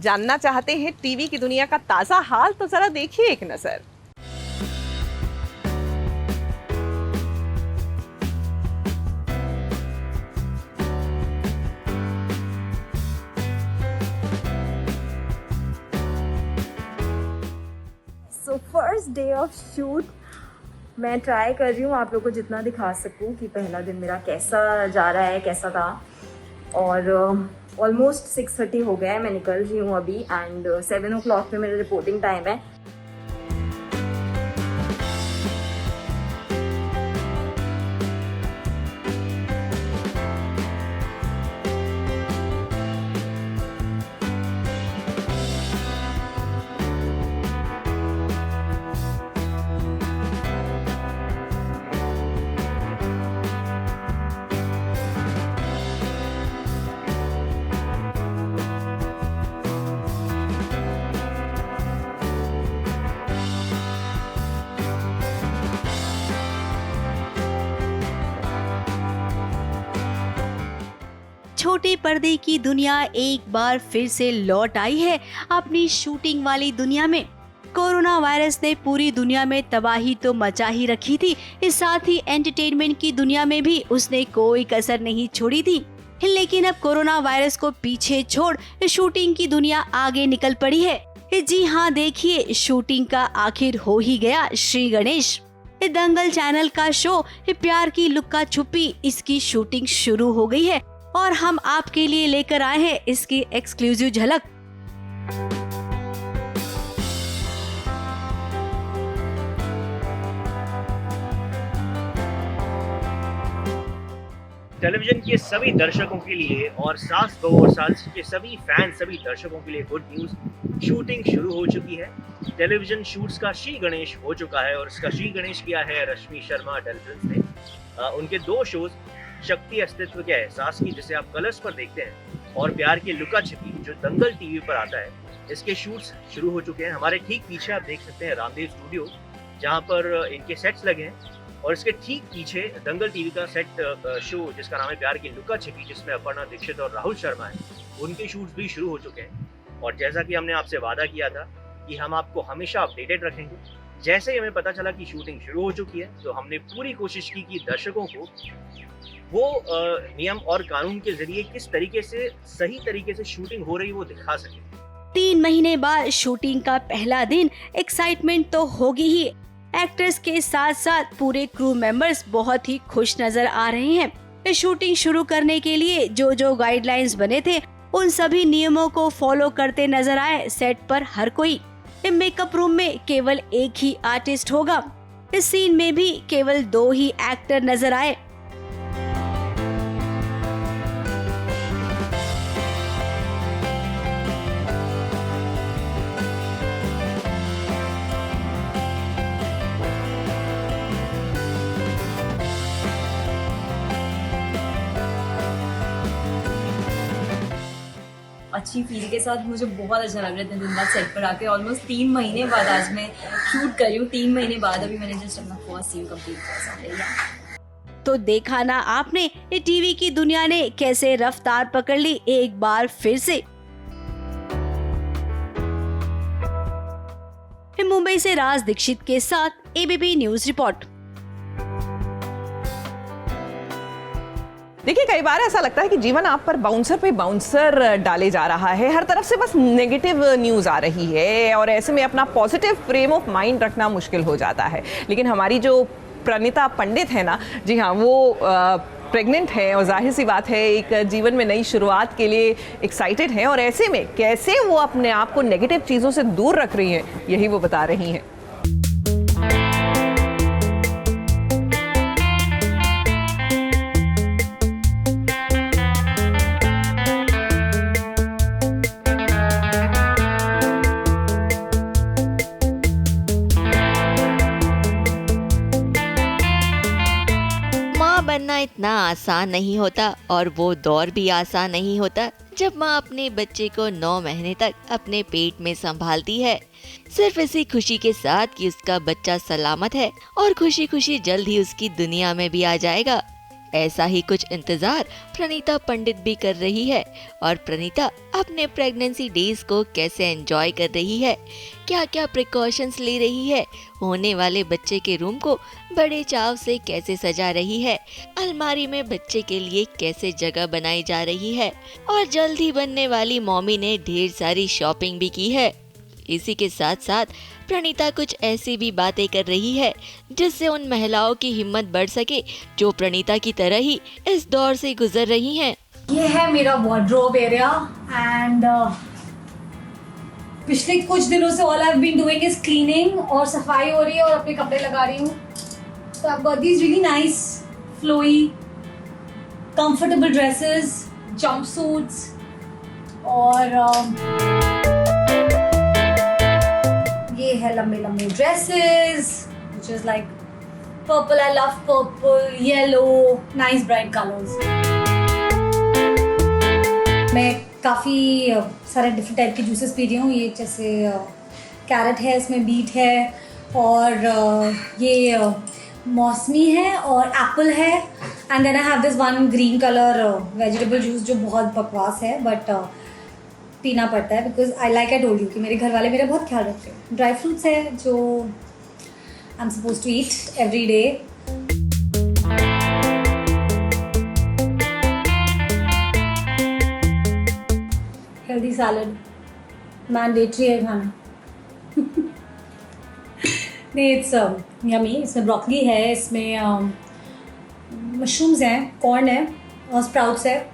जानना चाहते हैं टीवी की दुनिया का ताज़ा हाल? तो ज़रा देखिए एक नज़र। So first day of shoot, मैं ट्राई कर रही हूँ आप लोगों को जितना दिखा सकूँ कि पहला दिन मेरा कैसा जा रहा है, कैसा था। और ऑलमोस्ट 6:30 हो गया है, मैं निकल रही हूँ अभी एंड 7 o'clock पे मेरा रिपोर्टिंग टाइम है। छोटे पर्दे की दुनिया एक बार फिर से लौट आई है अपनी शूटिंग वाली दुनिया में। कोरोना वायरस ने पूरी दुनिया में तबाही तो मचा ही रखी थी, इस साथ ही एंटरटेनमेंट की दुनिया में भी उसने कोई कसर नहीं छोड़ी थी। लेकिन अब कोरोना वायरस को पीछे छोड़ शूटिंग की दुनिया आगे निकल पड़ी है। जी हाँ, देखिए शूटिंग का आखिर हो ही गया श्री गणेश। दंगल चैनल का शो प्यार की लुक्का छुपी, इसकी शूटिंग शुरू हो गई है और हम आपके लिए लेकर आए हैं इसकी एक्सक्लूसिव झलक। टेलीविजन के सभी दर्शकों के लिए और सास बहू और सास के सभी फैन, सभी दर्शकों के लिए गुड न्यूज, शूटिंग शुरू हो चुकी है। टेलीविजन शूट्स का श्री गणेश हो चुका है और इसका श्री गणेश किया है रश्मि शर्मा टेलीविजन ने। उनके 2 शोज शक्ति अस्तित्व के एहसास की, जिसे आप कलर्स पर देखते हैं, और प्यार की लुका छिपी जो दंगल टीवी पर आता है, इसके शूट्स शुरू हो चुके हैं। हमारे ठीक पीछे आप देख सकते हैं रामदेव स्टूडियो, जहां पर इनके सेट्स लगे हैं, और इसके ठीक पीछे दंगल टीवी का सेट शो जिसका नाम है प्यार की लुका छिपी, जिसमें अपर्णा दीक्षित और राहुल शर्मा हैं, उनके शूट्स भी शुरू हो चुके हैं। और जैसा कि हमने आपसे वादा किया था कि हम आपको हमेशा अपडेटेड रखेंगे, जैसे ही हमें पता चला कि शूटिंग शुरू हो चुकी है तो हमने पूरी कोशिश की कि दर्शकों को वो नियम और कानून के जरिए किस तरीके से सही तरीके से शूटिंग हो रही वो दिखा सके। 3 महीने बाद शूटिंग का पहला दिन, एक्साइटमेंट तो होगी ही। एक्टर्स के साथ साथ पूरे क्रू मेंबर्स बहुत ही खुश नजर आ रहे हैं। शूटिंग शुरू करने के लिए जो जो गाइडलाइंस बने थे उन सभी नियमों को फॉलो करते नजर आए सेट पर हर कोई। मेकअप रूम में केवल एक ही आर्टिस्ट होगा। इस सीन में भी केवल 2 ही एक्टर नजर आए। अच्छी फील के साथ मुझे बहुत अच्छा लग रहा है 3 दिन बाद सेट पर आके। ऑलमोस्ट 3 महीने बाद आज मैं शूट कर रही हूँ। 3 महीने बाद अभी मैंने जस्ट अपना फर्स्ट सीन कंप्लीट किया। तो देखा ना आपने, ये टीवी की दुनिया ने कैसे रफ्तार पकड़ ली एक बार फिर से। मुंबई से राज दीक्षित के साथ एबीपी न्यूज रिपोर्ट। देखिए, कई बार ऐसा लगता है कि जीवन आप पर बाउंसर पे बाउंसर डाले जा रहा है, हर तरफ से बस नेगेटिव न्यूज़ आ रही है और ऐसे में अपना पॉजिटिव फ्रेम ऑफ माइंड रखना मुश्किल हो जाता है। लेकिन हमारी जो प्रणीता पंडित है ना, जी हाँ, वो प्रेग्नेंट है और जाहिर सी बात है एक जीवन में नई शुरुआत के लिए एक्साइटेड हैं, और ऐसे में कैसे वो अपने आप को नेगेटिव चीज़ों से दूर रख रही हैं, यही वो बता रही हैं। बनना इतना आसान नहीं होता और वो दौर भी आसान नहीं होता जब माँ अपने बच्चे को 9 महीने तक अपने पेट में संभालती है, सिर्फ इसी खुशी के साथ कि उसका बच्चा सलामत है और खुशी खुशी जल्द ही उसकी दुनिया में भी आ जाएगा। ऐसा ही कुछ इंतजार प्रणीता पंडित भी कर रही है। और प्रणीता अपने प्रेगनेंसी डेज को कैसे एंजॉय कर रही है, क्या क्या प्रिकॉशंस ले रही है, होने वाले बच्चे के रूम को बड़े चाव से कैसे सजा रही है, अलमारी में बच्चे के लिए कैसे जगह बनाई जा रही है, और जल्द ही बनने वाली मॉमी ने ढेर सारी शॉपिंग भी की है। इसी के साथ साथ प्रणीता कुछ ऐसी भी बातें कर रही है जिससे उन महिलाओं की हिम्मत बढ़ सके जो प्रणीता की तरह ही इस दौर से गुजर रही हैं। ये है मेरा वार्डरोब एरिया एंड पिछले कुछ दिनों से all I have been doing is cleaning और सफाई हो रही है और अपने कपड़े लगा रही हूँ। तो I got these really nice flowy comfortable dresses, jumpsuits और ये है लंबे लंबे dresses which is like purple, I love purple, yellow, nice bright colours. मैं काफ़ी सारे डिफरेंट टाइप के जूसेस पी रही हूँ। ये जैसे कैरेट है, इसमें बीट है और ये मौसमी है और एप्पल है and then I have this one green colour vegetable juice जो बहुत बकवास है बट पीना पड़ता है बिकॉज आई टोल्ड यू कि मेरे घर वाले मेरा बहुत ख्याल रखते हैं। ड्राई फ्रूट्स है जो I am suppose to eat every day. Healthy salad mandatory है खाना। नहीं, इट्स यमी। इसमें ब्रोकली है, इसमें मशरूम्स हैं, कॉर्न है और स्प्राउट्स है।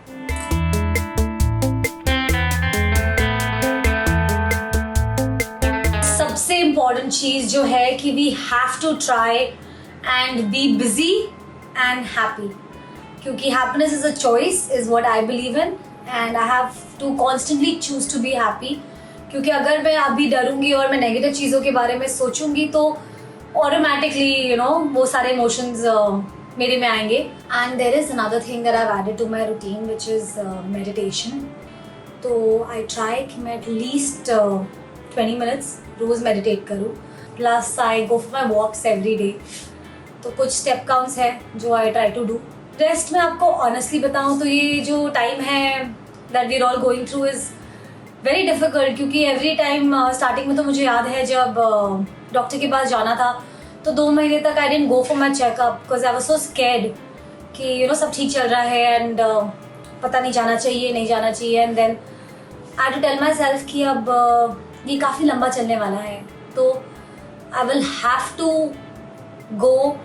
सबसे इम्पॉर्टेंट चीज़ जो है कि we have to try and be busy and happy, क्योंकि happiness is a choice is what I believe in and I have to constantly choose to be happy. क्योंकि अगर मैं अभी डरूंगी और मैं नेगेटिव चीज़ों के बारे में सोचूंगी तो ऑटोमेटिकली वो सारे इमोशंस मेरे में आएंगे। And there is another thing that I have added to my routine which is meditation. तो आई ट्राई कि मैं एटलीस्ट 20 मिनट्स रोज़ मेडिटेट करूँ, plus I go for my walks every day. तो कुछ स्टेप काउंट्स है जो I try to do. Rest में आपको ऑनेस्टली बताऊँ तो ये जो टाइम है that we are all going through is very difficult, क्योंकि एवरी टाइम स्टार्टिंग में तो मुझे याद है जब डॉक्टर के पास जाना था तो 2 महीने तक I didn't go for my checkup because I was so scared कि सब ठीक चल रहा है एंड पता नहीं जाना चाहिए नहीं जाना चाहिए। And then I to tell myself कि अब ये काफ़ी लंबा चलने वाला है तो I will have to go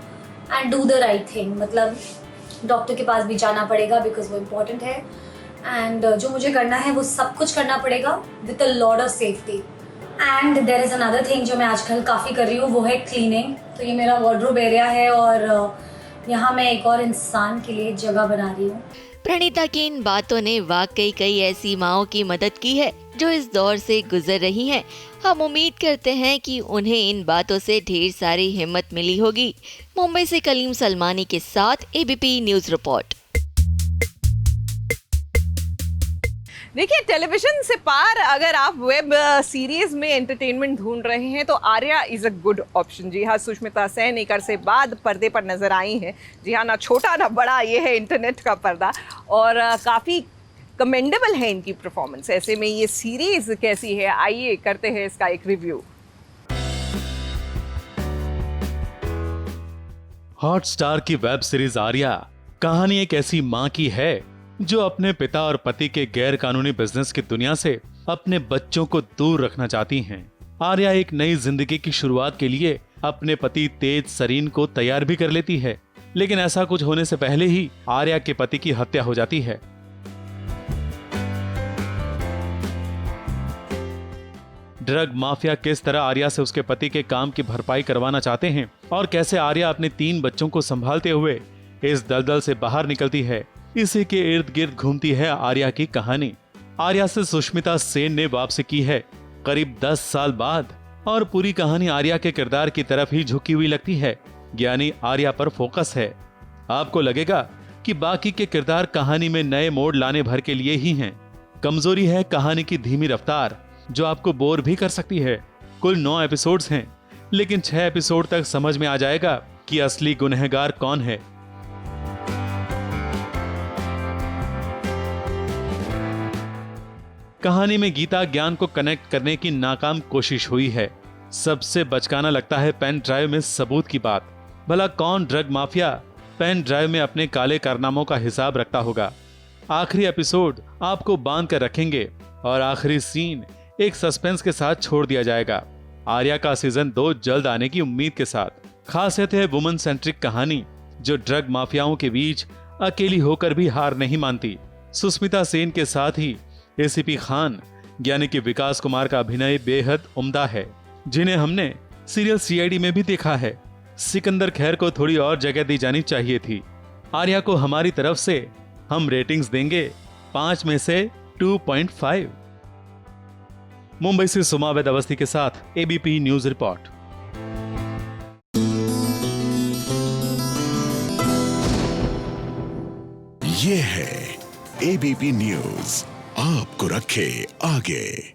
and do the right thing. मतलब डॉक्टर के पास भी जाना पड़ेगा बिकॉज वो इम्पोर्टेंट है एंड जो मुझे करना है वो सब कुछ करना पड़ेगा with a lot of safety. And there is another thing जो मैं आजकल काफ़ी कर रही हूँ, वो है क्लीनिंग। तो ये मेरा वार्डरोब एरिया है और यहाँ मैं एक और इंसान के लिए जगह बना रही हूँ। प्रणीता की इन बातों ने वाकई कई ऐसी माओं की मदद की है जो इस दौर से गुजर रही हैं। हम उम्मीद करते हैं कि उन्हें इन बातों से ढेर सारी हिम्मत मिली होगी। मुंबई से कलीम सलमानी के साथ एबीपी न्यूज़ रिपोर्ट। देखिए, टेलीविजन से पार अगर आप वेब सीरीज में एंटरटेनमेंट ढूंढ रहे हैं तो Aarya is a good option. जी हाँ, सुष्मिता सेन एक अरसे बाद पर्दे पर नज़र आई हैं। जी हाँ, ना छोटा ना बड़ा, ये है इंटरनेट का पर्दा और काफ़ी कमेंडेबल है इनकी परफॉर्मेंस। ऐसे में ये सीरीज कैसी है, आइए करते हैं इसका एक रिव्यू। हॉटस्टार की वेब सीरीज आर्या कहानी एक ऐसी मां की है जो अपने पिता और पति के गैर कानूनी बिजनेस की दुनिया से अपने बच्चों को दूर रखना चाहती हैं। आर्या एक नई जिंदगी की शुरुआत के लिए अपने पति तेज सरीन को तैयार भी कर लेती है, लेकिन ऐसा कुछ होने से पहले ही आर्या के पति की हत्या हो जाती है। ड्रग माफिया किस तरह आर्या से उसके पति के काम की भरपाई करवाना चाहते हैं और कैसे आर्या अपने 3 बच्चों को संभालते हुए इस दलदल से बाहर निकलती है, इसी के इर्द गिर्द घूमती है आर्या की कहानी। आर्या से सुष्मिता सेन ने वापसी की है करीब 10 साल बाद और पूरी कहानी आर्या के किरदार की तरफ ही झुकी हुई लगती है, यानी आर्या पर फोकस है। आपको लगेगा कि बाकी के किरदार कहानी में नए मोड़ लाने भर के लिए ही हैं। कमजोरी है कहानी की धीमी रफ्तार जो आपको बोर भी कर सकती है। कुल 9 एपिसोड्स हैं, लेकिन 6 एपिसोड तक समझ में आ जाएगा कि असली गुनहगार कौन है। कहानी में गीता ज्ञान को कनेक्ट करने की नाकाम कोशिश हुई है। सबसे बचकाना लगता है पेन ड्राइव में सबूत की बात। भला कौन ड्रग माफिया पेन ड्राइव में अपने काले कारनामों का हिसाब रखता होगा। आखिरी एपिसोड आपको बांध कर रखेंगे और आखिरी सीन एक सस्पेंस के साथ छोड़ दिया जाएगा। आर्या का सीजन 2 जल्द आने की उम्मीद के साथ। खासियत है वुमन सेंट्रिक कहानी जो ड्रग माफियाओं के बीच अकेली होकर भी हार नहीं मानती। सुस्मिता सेन के साथ ही एसीपी खान यानी कि विकास कुमार का अभिनय बेहद उम्दा है, जिन्हें हमने सीरियल सीआईडी में भी देखा है। सिकंदर खैर को थोड़ी और जगह दी जानी चाहिए थी। आर्या को हमारी तरफ से हम रेटिंग्स देंगे 5 में से 2.5। मुंबई से सुमावेद अवस्थी के साथ एबीपी न्यूज रिपोर्ट। ये है एबीपी न्यूज, आपको रखे आगे।